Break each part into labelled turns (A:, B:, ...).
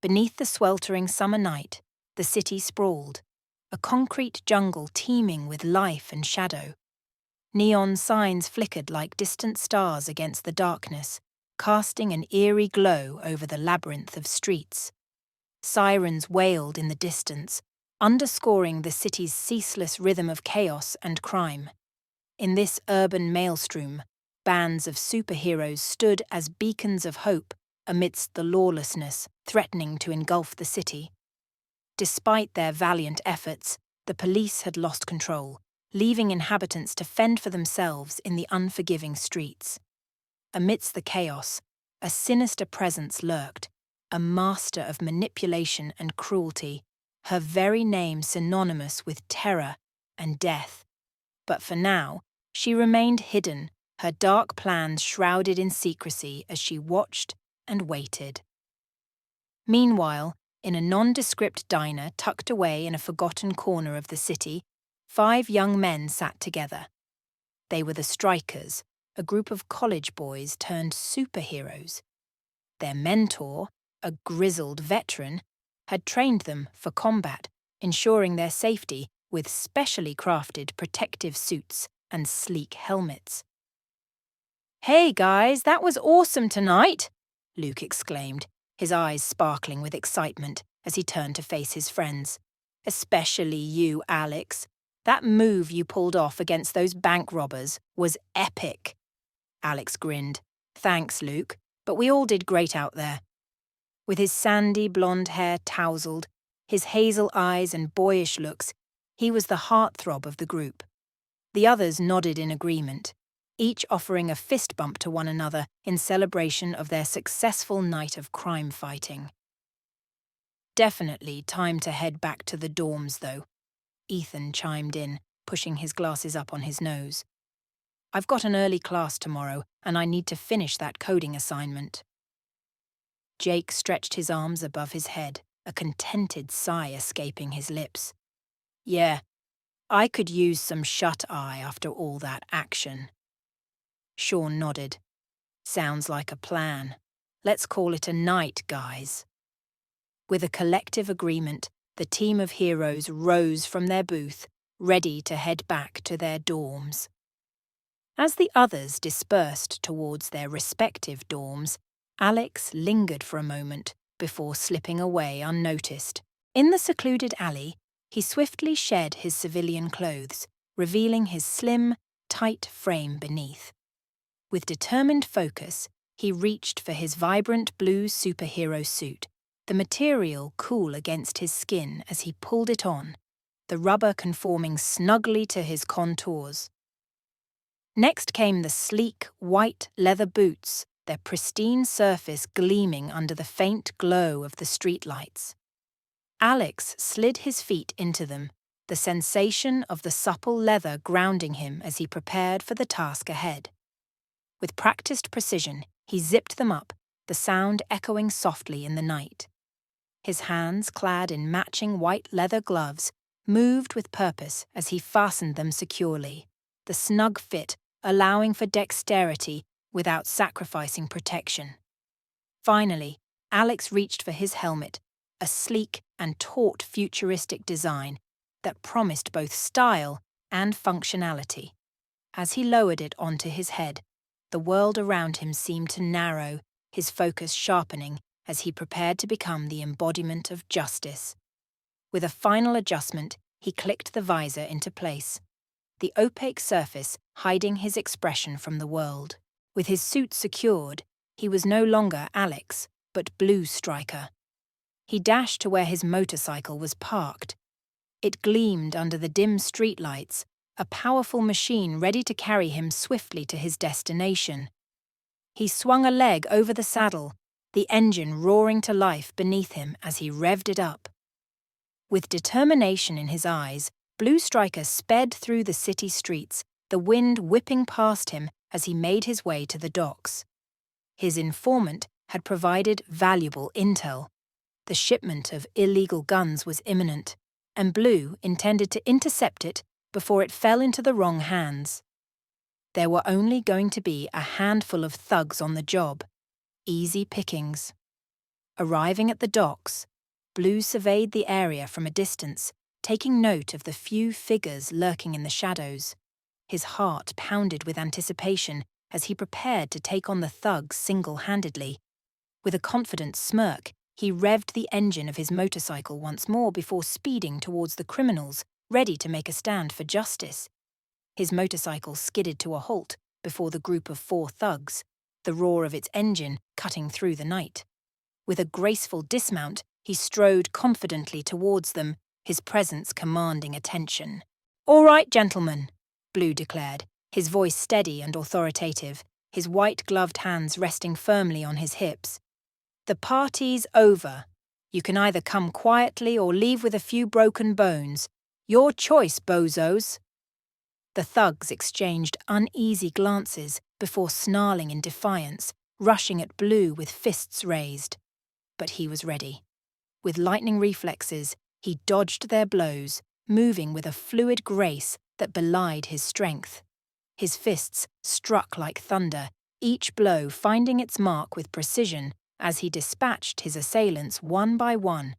A: Beneath the sweltering summer night, the city sprawled, a concrete jungle teeming with life and shadow. Neon signs flickered like distant stars against the darkness, casting an eerie glow over the labyrinth of streets. Sirens wailed in the distance, underscoring the city's ceaseless rhythm of chaos and crime. In this urban maelstrom, bands of superheroes stood as beacons of hope amidst the lawlessness threatening to engulf the city. Despite their valiant efforts, the police had lost control, leaving inhabitants to fend for themselves in the unforgiving streets. Amidst the chaos, a sinister presence lurked, a master of manipulation and cruelty, her very name synonymous with terror and death. But for now, she remained hidden, her dark plans shrouded in secrecy as she watched and waited. Meanwhile, in a nondescript diner tucked away in a forgotten corner of the city, 5 young men sat together. They were the Strikers, a group of college boys turned superheroes. Their mentor, a grizzled veteran, had trained them for combat, ensuring their safety with specially crafted protective suits and sleek helmets. "Hey guys, that was awesome tonight!" Luke exclaimed, his eyes sparkling with excitement as he turned to face his friends. "Especially you, Alex. That move you pulled off against those bank robbers was epic." Alex grinned. "Thanks, Luke, but we all did great out there." With his sandy blonde hair tousled, his hazel eyes and boyish looks, he was the heartthrob of the group. The others nodded in agreement, each offering a fist bump to one another in celebration of their successful night of crime fighting. "Definitely time to head back to the dorms, though," Ethan chimed in, pushing his glasses up on his nose. "I've got an early class tomorrow, and I need to finish that coding assignment." Jake stretched his arms above his head, a contented sigh escaping his lips. "Yeah, I could use some shut-eye after all that action." Sean nodded. "Sounds like a plan. Let's call it a night, guys." With a collective agreement, the team of heroes rose from their booth, ready to head back to their dorms. As the others dispersed towards their respective dorms, Alex lingered for a moment before slipping away unnoticed. In the secluded alley, he swiftly shed his civilian clothes, revealing his slim, tight frame beneath. With determined focus, he reached for his vibrant blue superhero suit, the material cool against his skin as he pulled it on, the rubber conforming snugly to his contours. Next came the sleek, white leather boots, their pristine surface gleaming under the faint glow of the streetlights. Alex slid his feet into them, the sensation of the supple leather grounding him as he prepared for the task ahead. With practiced precision, he zipped them up, the sound echoing softly in the night. His hands, clad in matching white leather gloves, moved with purpose as he fastened them securely, the snug fit allowing for dexterity without sacrificing protection. Finally, Alex reached for his helmet, a sleek and taut futuristic design that promised both style and functionality. As he lowered it onto his head, the world around him seemed to narrow, his focus sharpening as he prepared to become the embodiment of justice. With a final adjustment, he clicked the visor into place, the opaque surface hiding his expression from the world. With his suit secured, he was no longer Alex, but Blue Striker. He dashed to where his motorcycle was parked. It gleamed under the dim streetlights, a powerful machine ready to carry him swiftly to his destination. He swung a leg over the saddle, the engine roaring to life beneath him as he revved it up. With determination in his eyes, Blue Striker sped through the city streets, the wind whipping past him as he made his way to the docks. His informant had provided valuable intel. The shipment of illegal guns was imminent, and Blue intended to intercept it before it fell into the wrong hands. There were only going to be a handful of thugs on the job. Easy pickings. Arriving at the docks, Blue surveyed the area from a distance, taking note of the few figures lurking in the shadows. His heart pounded with anticipation as he prepared to take on the thugs single-handedly. With a confident smirk, he revved the engine of his motorcycle once more before speeding towards the criminals, ready to make a stand for justice. His motorcycle skidded to a halt before the group of 4 thugs, the roar of its engine cutting through the night. With a graceful dismount, he strode confidently towards them, his presence commanding attention. "All right, gentlemen," Blue declared, his voice steady and authoritative, his white-gloved hands resting firmly on his hips. "The party's over. You can either come quietly or leave with a few broken bones. Your choice, bozos." The thugs exchanged uneasy glances before snarling in defiance, rushing at Blue with fists raised. But he was ready. With lightning reflexes, he dodged their blows, moving with a fluid grace that belied his strength. His fists struck like thunder, each blow finding its mark with precision as he dispatched his assailants one by one.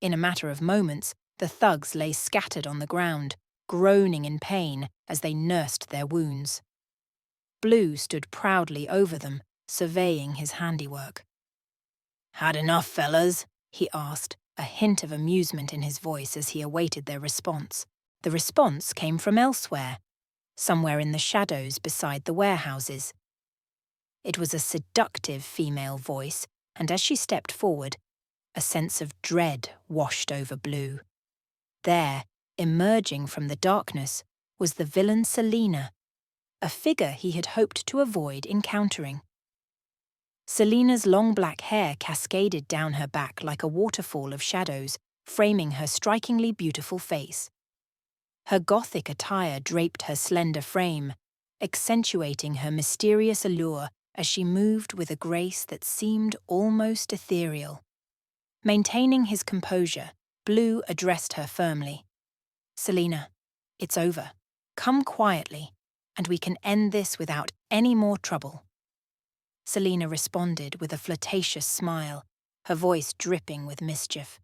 A: In a matter of moments, the thugs lay scattered on the ground, groaning in pain as they nursed their wounds. Blue stood proudly over them, surveying his handiwork. "Had enough, fellas?" he asked, a hint of amusement in his voice as he awaited their response. The response came from elsewhere, somewhere in the shadows beside the warehouses. It was a seductive female voice, and as she stepped forward, a sense of dread washed over Blue. There, emerging from the darkness, was the villain Selina, a figure he had hoped to avoid encountering. Selina's long black hair cascaded down her back like a waterfall of shadows, framing her strikingly beautiful face. Her Gothic attire draped her slender frame, accentuating her mysterious allure as she moved with a grace that seemed almost ethereal. Maintaining his composure, Blue addressed her firmly. "Selina, it's over. Come quietly, and we can end this without any more trouble." Selina responded with a flirtatious smile, her voice dripping with mischief.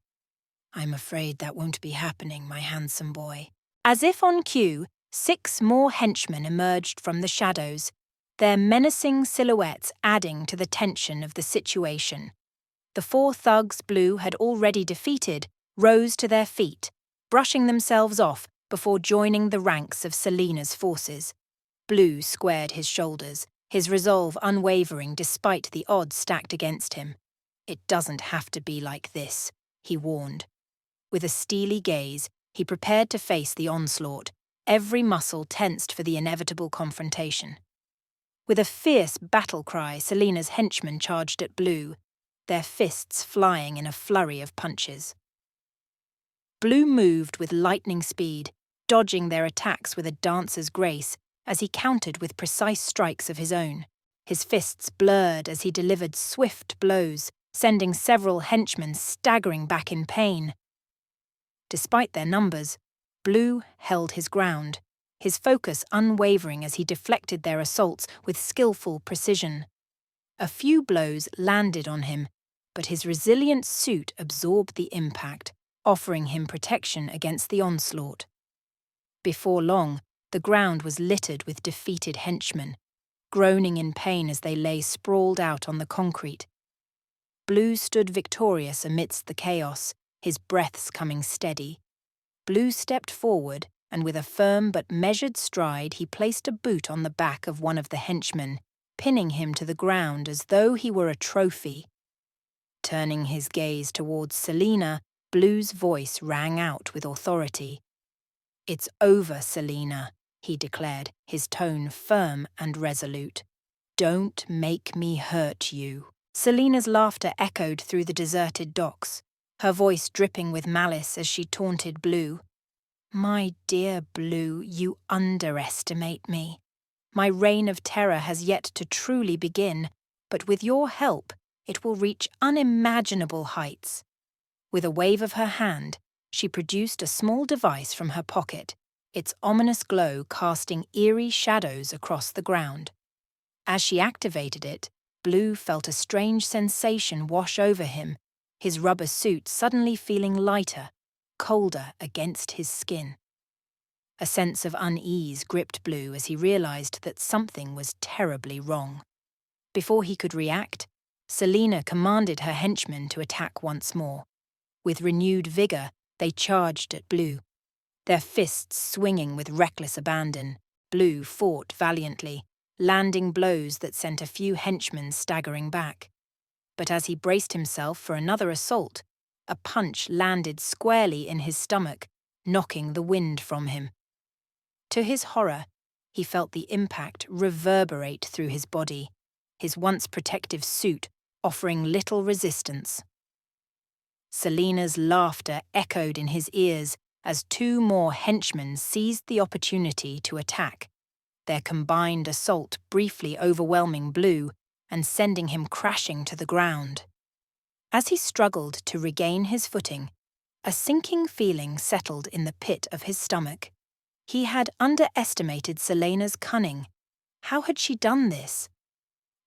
A: "I'm afraid that won't be happening, my handsome boy." As if on cue, 6 more henchmen emerged from the shadows, their menacing silhouettes adding to the tension of the situation. The 4 thugs Blue had already defeated rose to their feet, brushing themselves off before joining the ranks of Selina's forces. Blue squared his shoulders, his resolve unwavering despite the odds stacked against him. "It doesn't have to be like this," he warned. With a steely gaze, he prepared to face the onslaught, every muscle tensed for the inevitable confrontation. With a fierce battle cry, Selina's henchmen charged at Blue, their fists flying in a flurry of punches. Blue moved with lightning speed, dodging their attacks with a dancer's grace as he countered with precise strikes of his own. His fists blurred as he delivered swift blows, sending several henchmen staggering back in pain. Despite their numbers, Blue held his ground, his focus unwavering as he deflected their assaults with skillful precision. A few blows landed on him, but his resilient suit absorbed the impact, offering him protection against the onslaught. Before long, the ground was littered with defeated henchmen, groaning in pain as they lay sprawled out on the concrete. Blue stood victorious amidst the chaos, his breaths coming steady. Blue stepped forward, and with a firm but measured stride he placed a boot on the back of one of the henchmen, pinning him to the ground as though he were a trophy. Turning his gaze towards Selina, Blue's voice rang out with authority. "It's over, Selina," he declared, his tone firm and resolute. "Don't make me hurt you." Selina's laughter echoed through the deserted docks, her voice dripping with malice as she taunted Blue. "My dear Blue, you underestimate me. My reign of terror has yet to truly begin, but with your help, it will reach unimaginable heights." With a wave of her hand, she produced a small device from her pocket, its ominous glow casting eerie shadows across the ground. As she activated it, Blue felt a strange sensation wash over him his rubber suit suddenly feeling lighter, colder against his skin. A sense of unease gripped Blue as he realized that something was terribly wrong. Before he could react, Selena commanded her henchmen to attack once more. With renewed vigor, they charged at Blue. Their fists swinging with reckless abandon, Blue fought valiantly, landing blows that sent a few henchmen staggering back. But as he braced himself for another assault, a punch landed squarely in his stomach, knocking the wind from him. To his horror, he felt the impact reverberate through his body, his once protective suit offering little resistance. Selena's laughter echoed in his ears as two more henchmen seized the opportunity to attack, their combined assault briefly overwhelming Blue and sending him crashing to the ground. As he struggled to regain his footing, a sinking feeling settled in the pit of his stomach. He had underestimated Selena's cunning. How had she done this?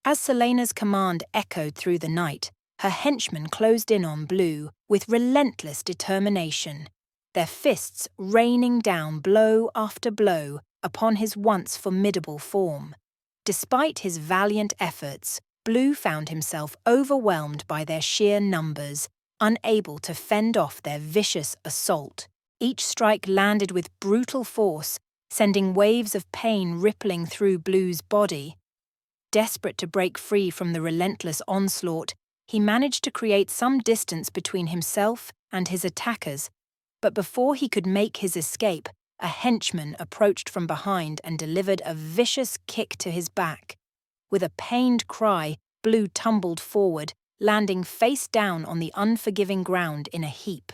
A: As Selena's command echoed through the night, her henchmen closed in on Blue with relentless determination, their fists raining down blow after blow upon his once formidable form. Despite his valiant efforts, Blue found himself overwhelmed by their sheer numbers, unable to fend off their vicious assault. Each strike landed with brutal force, sending waves of pain rippling through Blue's body. Desperate to break free from the relentless onslaught, he managed to create some distance between himself and his attackers, but before he could make his escape, a henchman approached from behind and delivered a vicious kick to his back. With a pained cry, Blue tumbled forward, landing face down on the unforgiving ground in a heap.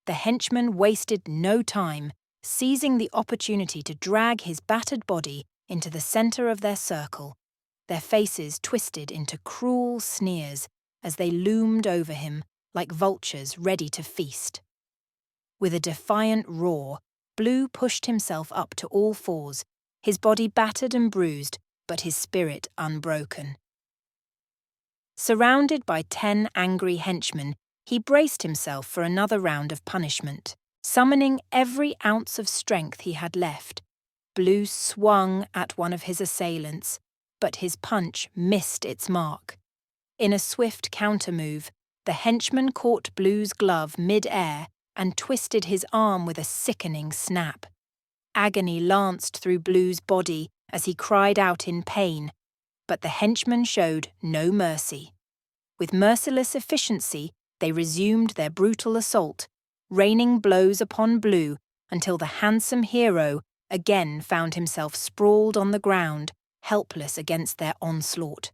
A: The henchman wasted no time, seizing the opportunity to drag his battered body into the center of their circle, their faces twisted into cruel sneers as they loomed over him like vultures ready to feast. With a defiant roar, Blue pushed himself up to all fours, his body battered and bruised, but his spirit unbroken. Surrounded by 10 angry henchmen, he braced himself for another round of punishment. Summoning every ounce of strength he had left, Blue swung at one of his assailants, but his punch missed its mark. In a swift countermove, the henchman caught Blue's glove mid-air and twisted his arm with a sickening snap. Agony lanced through Blue's body as he cried out in pain, but the henchman showed no mercy. With merciless efficiency, they resumed their brutal assault, raining blows upon Blue until the handsome hero again found himself sprawled on the ground, helpless against their onslaught.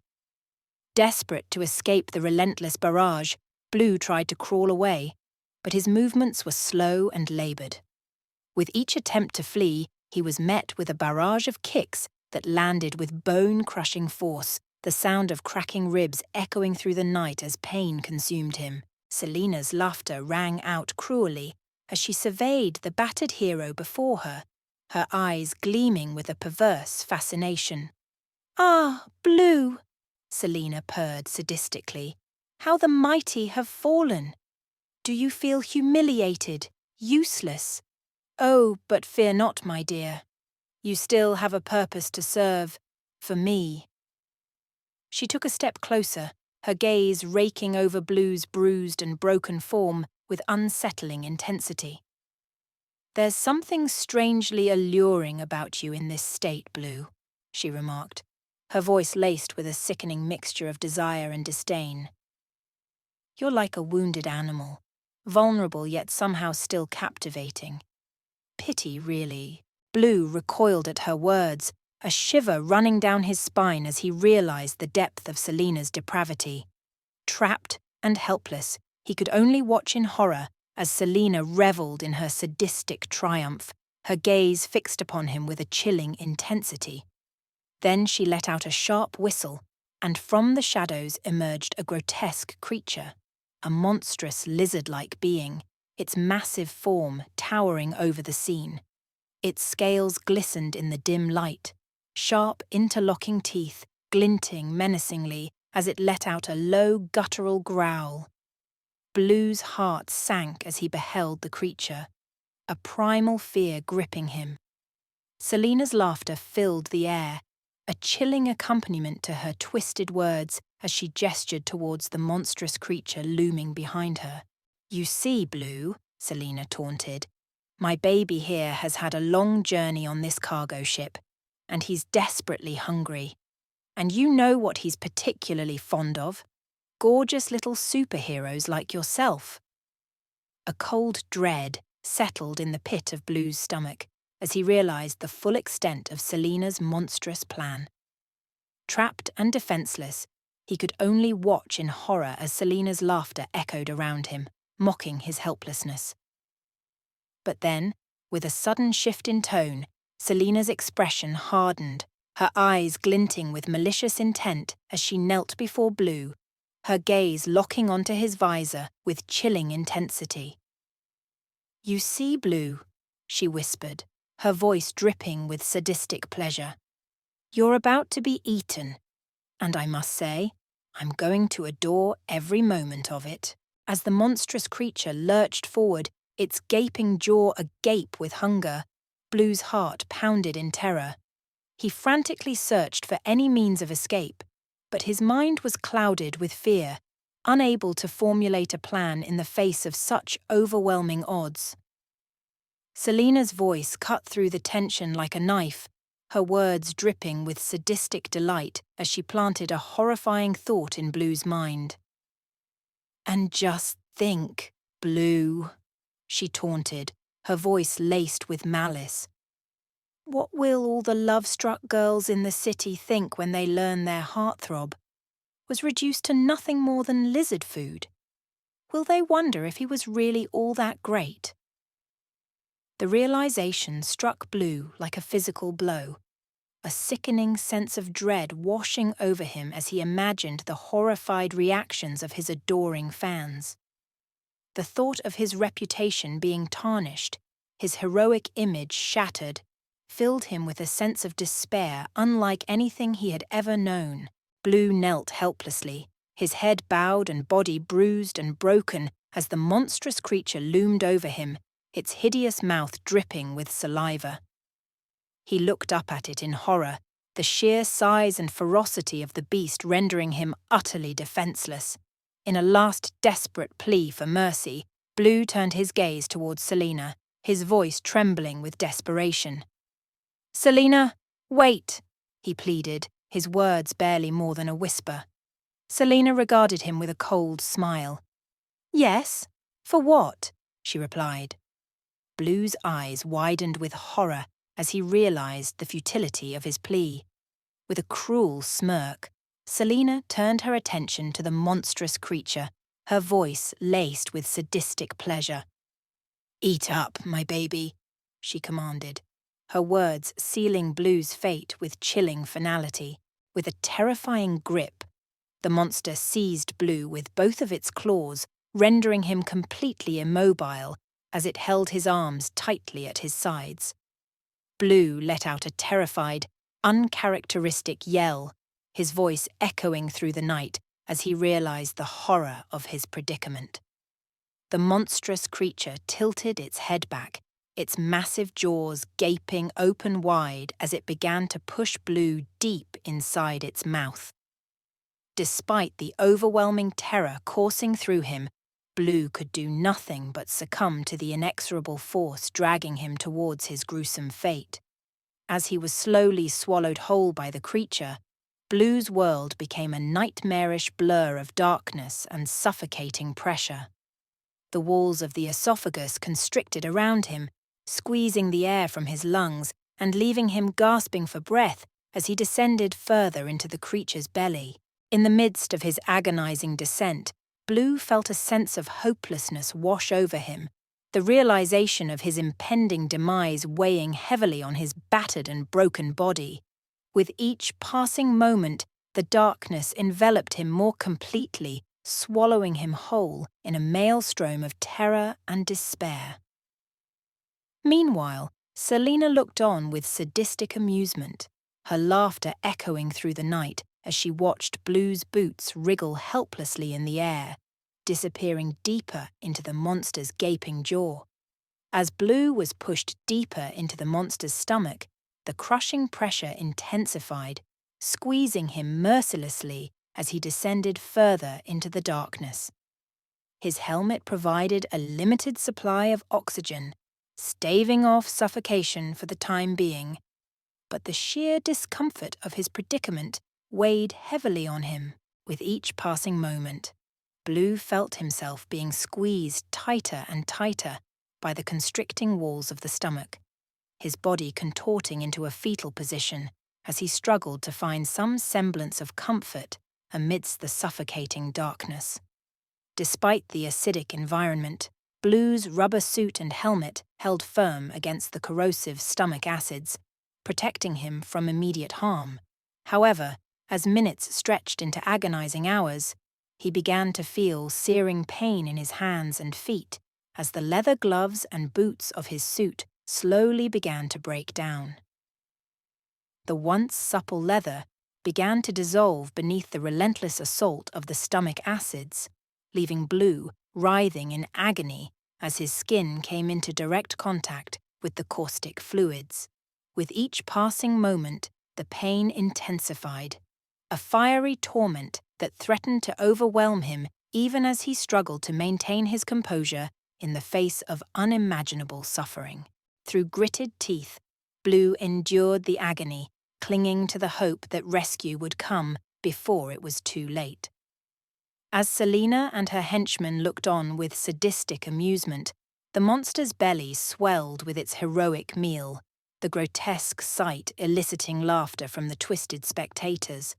A: Desperate to escape the relentless barrage, Blue tried to crawl away, but his movements were slow and labored. With each attempt to flee, he was met with a barrage of kicks that landed with bone-crushing force, the sound of cracking ribs echoing through the night as pain consumed him. Selena's laughter rang out cruelly as she surveyed the battered hero before her, her eyes gleaming with a perverse fascination. "Ah, Blue," Selena purred sadistically, "how the mighty have fallen. Do you feel humiliated, useless? Oh, but fear not, my dear. You still have a purpose to serve, for me." She took a step closer, her gaze raking over Blue's bruised and broken form with unsettling intensity. "There's something strangely alluring about you in this state, Blue," she remarked, her voice laced with a sickening mixture of desire and disdain. "You're like a wounded animal, vulnerable yet somehow still captivating. Pity, really." Blue recoiled at her words, a shiver running down his spine as he realized the depth of Selena's depravity. Trapped and helpless, he could only watch in horror as Selena reveled in her sadistic triumph, her gaze fixed upon him with a chilling intensity. Then she let out a sharp whistle, and from the shadows emerged a grotesque creature, a monstrous lizard-like being, its massive form towering over the scene. Its scales glistened in the dim light, sharp interlocking teeth glinting menacingly as it let out a low guttural growl. Blue's heart sank as he beheld the creature, a primal fear gripping him. Selina's laughter filled the air, a chilling accompaniment to her twisted words as she gestured towards the monstrous creature looming behind her. "You see, Blue," Selina taunted, "my baby here has had a long journey on this cargo ship, and he's desperately hungry. And you know what he's particularly fond of? Gorgeous little superheroes like yourself." A cold dread settled in the pit of Blue's stomach as he realized the full extent of Selina's monstrous plan. Trapped and defenseless, he could only watch in horror as Selina's laughter echoed around him, mocking his helplessness. But then, with a sudden shift in tone, Selina's expression hardened, her eyes glinting with malicious intent as she knelt before Blue, her gaze locking onto his visor with chilling intensity. "You see, Blue," she whispered, her voice dripping with sadistic pleasure, "you're about to be eaten, and I must say, I'm going to adore every moment of it." As the monstrous creature lurched forward, its gaping jaw agape with hunger, Blue's heart pounded in terror. He frantically searched for any means of escape, but his mind was clouded with fear, unable to formulate a plan in the face of such overwhelming odds. Selina's voice cut through the tension like a knife, her words dripping with sadistic delight as she planted a horrifying thought in Blue's mind. "And just think, Blue," she taunted, her voice laced with malice. "What will all the love-struck girls in the city think when they learn their heartthrob was reduced to nothing more than lizard food? Will they wonder if he was really all that great?" The realization struck Blue like a physical blow, a sickening sense of dread washing over him as he imagined the horrified reactions of his adoring fans. The thought of his reputation being tarnished, his heroic image shattered, filled him with a sense of despair unlike anything he had ever known. Blue knelt helplessly, his head bowed and body bruised and broken as the monstrous creature loomed over him, its hideous mouth dripping with saliva. He looked up at it in horror, the sheer size and ferocity of the beast rendering him utterly defenseless. In a last desperate plea for mercy, Blue turned his gaze towards Selina, his voice trembling with desperation. "Selina, wait," he pleaded, his words barely more than a whisper. Selina regarded him with a cold smile. "Yes? For what?" she replied. Blue's eyes widened with horror as he realized the futility of his plea. With a cruel smirk, Selina turned her attention to the monstrous creature, her voice laced with sadistic pleasure. "Eat up, my baby," she commanded, her words sealing Blue's fate with chilling finality. With a terrifying grip, the monster seized Blue with both of its claws, rendering him completely immobile as it held his arms tightly at his sides. Blue let out a terrified, uncharacteristic yell, his voice echoing through the night as he realized the horror of his predicament. The monstrous creature tilted its head back, its massive jaws gaping open wide as it began to push Blue deep inside its mouth. Despite the overwhelming terror coursing through him, Blue could do nothing but succumb to the inexorable force dragging him towards his gruesome fate. As he was slowly swallowed whole by the creature, Blue's world became a nightmarish blur of darkness and suffocating pressure. The walls of the esophagus constricted around him, squeezing the air from his lungs and leaving him gasping for breath as he descended further into the creature's belly. In the midst of his agonizing descent, Blue felt a sense of hopelessness wash over him, the realization of his impending demise weighing heavily on his battered and broken body. With each passing moment, the darkness enveloped him more completely, swallowing him whole in a maelstrom of terror and despair. Meanwhile, Selina looked on with sadistic amusement, her laughter echoing through the night as she watched Blue's boots wriggle helplessly in the air, disappearing deeper into the monster's gaping jaw. As Blue was pushed deeper into the monster's stomach, the crushing pressure intensified, squeezing him mercilessly as he descended further into the darkness. His helmet provided a limited supply of oxygen, staving off suffocation for the time being, but the sheer discomfort of his predicament weighed heavily on him with each passing moment. Blue felt himself being squeezed tighter and tighter by the constricting walls of the stomach, his body contorting into a fetal position as he struggled to find some semblance of comfort amidst the suffocating darkness. Despite the acidic environment, Blue's rubber suit and helmet held firm against the corrosive stomach acids, protecting him from immediate harm. However, as minutes stretched into agonizing hours, he began to feel searing pain in his hands and feet as the leather gloves and boots of his suit slowly began to break down. The once supple leather began to dissolve beneath the relentless assault of the stomach acids, leaving Blue writhing in agony as his skin came into direct contact with the caustic fluids. With each passing moment, the pain intensified, a fiery torment that threatened to overwhelm him even as he struggled to maintain his composure in the face of unimaginable suffering. Through gritted teeth, Blue endured the agony, clinging to the hope that rescue would come before it was too late. As Selena and her henchmen looked on with sadistic amusement, the monster's belly swelled with its heroic meal, the grotesque sight eliciting laughter from the twisted spectators.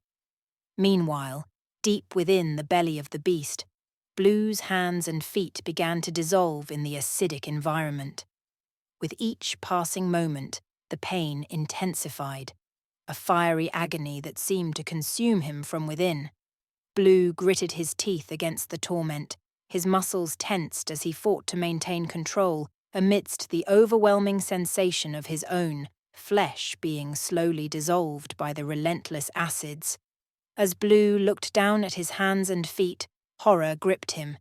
A: Meanwhile, deep within the belly of the beast, Blue's hands and feet began to dissolve in the acidic environment. With each passing moment, the pain intensified, a fiery agony that seemed to consume him from within. Blue gritted his teeth against the torment, his muscles tensed as he fought to maintain control amidst the overwhelming sensation of his own flesh being slowly dissolved by the relentless acids. As Blue looked down at his hands and feet, horror gripped him.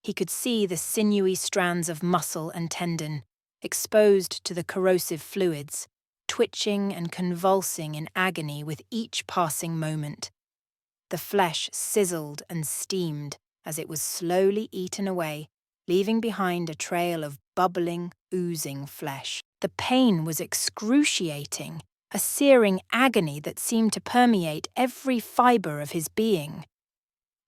A: He could see the sinewy strands of muscle and tendon, exposed to the corrosive fluids, twitching and convulsing in agony with each passing moment. The flesh sizzled and steamed as it was slowly eaten away, leaving behind a trail of bubbling, oozing flesh. The pain was excruciating, a searing agony that seemed to permeate every fibre of his being.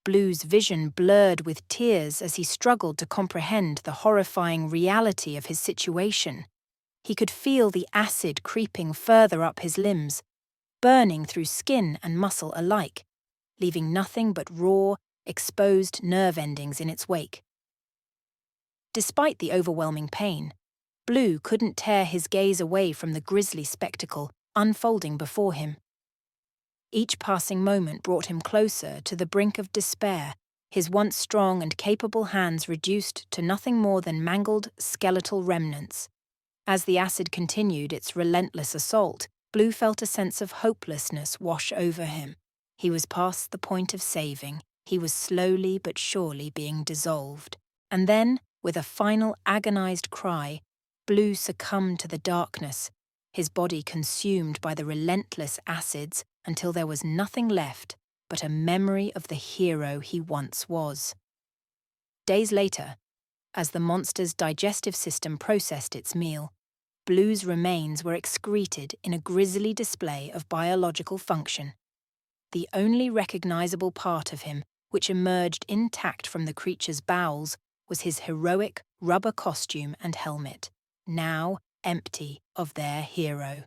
A: Blue's vision blurred with tears as he struggled to comprehend the horrifying reality of his situation. He could feel the acid creeping further up his limbs, burning through skin and muscle alike, leaving nothing but raw, exposed nerve endings in its wake. Despite the overwhelming pain, Blue couldn't tear his gaze away from the grisly spectacle unfolding before him. Each passing moment brought him closer to the brink of despair, his once strong and capable hands reduced to nothing more than mangled skeletal remnants. As the acid continued its relentless assault, Blue felt a sense of hopelessness wash over him. He was past the point of saving. He was slowly but surely being dissolved. And then, with a final agonized cry, Blue succumbed to the darkness, his body consumed by the relentless acids until there was nothing left but a memory of the hero he once was. Days later, as the monster's digestive system processed its meal, Blue's remains were excreted in a grisly display of biological function. The only recognizable part of him which emerged intact from the creature's bowels was his heroic rubber costume and helmet, now empty of their hero.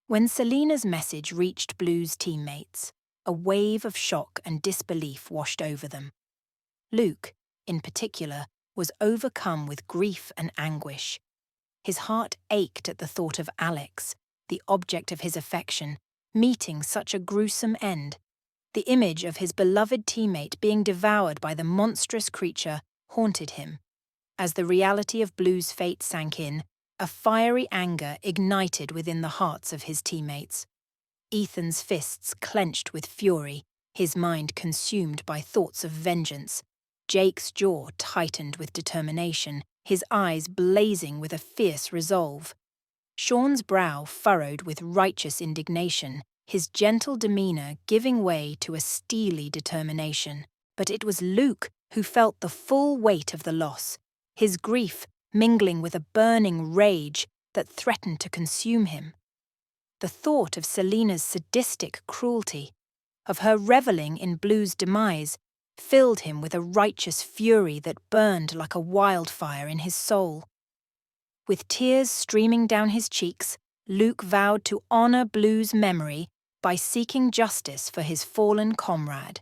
A: When Selena's message reached Blue's teammates, a wave of shock and disbelief washed over them. Luke, in particular, was overcome with grief and anguish. His heart ached at the thought of Alex, the object of his affection, meeting such a gruesome end. The image of his beloved teammate being devoured by the monstrous creature haunted him. As the reality of Blue's fate sank in, a fiery anger ignited within the hearts of his teammates. Ethan's fists clenched with fury, his mind consumed by thoughts of vengeance, Jake's jaw tightened with determination, his eyes blazing with a fierce resolve. Sean's brow furrowed with righteous indignation, his gentle demeanour giving way to a steely determination. But it was Luke who felt the full weight of the loss, his grief mingling with a burning rage that threatened to consume him. The thought of Selina's sadistic cruelty, of her revelling in Blue's demise, filled him with a righteous fury that burned like a wildfire in his soul. With tears streaming down his cheeks, Luke vowed to honour Blue's memory by seeking justice for his fallen comrade.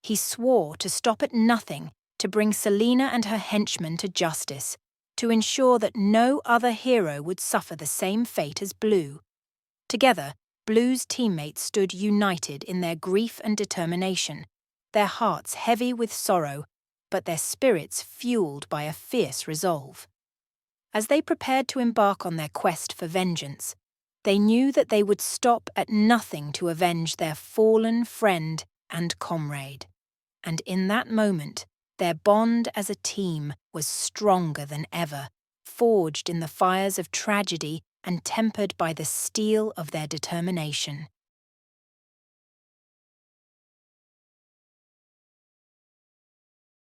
A: He swore to stop at nothing to bring Selina and her henchmen to justice, to ensure that no other hero would suffer the same fate as Blue. Together, Blue's teammates stood united in their grief and determination, their hearts heavy with sorrow, but their spirits fueled by a fierce resolve. As they prepared to embark on their quest for vengeance, they knew that they would stop at nothing to avenge their fallen friend and comrade. And in that moment, their bond as a team was stronger than ever, forged in the fires of tragedy and tempered by the steel of their determination.